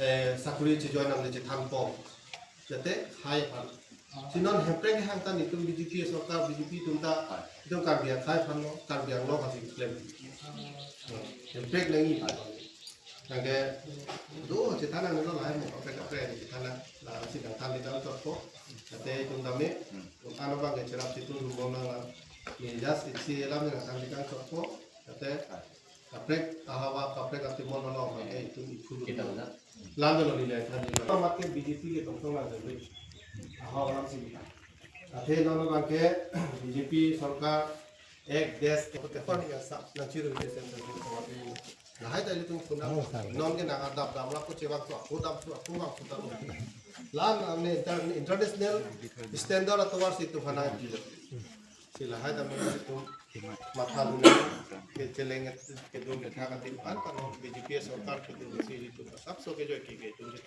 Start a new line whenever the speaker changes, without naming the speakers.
sakuri join nam le tham po jate khai pan sinon hempreng hang tan itu BJP sarkar BJP tunta itu karbiang khai pan lo karbiang lo kasih claim hempreng lengi nangke do cetana nelo lai mo kapre di cetana la sidang tan di dalam toko jate tunta me ano bang ke cerap situ rumong nang ninjas isi lam dengan tan di kan toko jate kaprek ahawa kaprek atimon lo itu ifulu kita लांदो लो नीले था जी तो market BJP के तो ना जरूरी हाँ वाला सी बिता अथे दोनों बांके बीजेपी सरकार एक देश के कौन या सब नचीर देश से समाते लाहे तले तुम खुदा नॉन के नागा दाब दाब ला को चेवा तो को दाब तो को मा खुदा लान हमने इंटरनेशनल स्टैंडर्ड अतवार से तो खाना sila hai da mana itu mata dunia ke celenget ke dum ke thaka tin pan kan BJP सरकार के दिन से itu सब सो के जो की के तुम से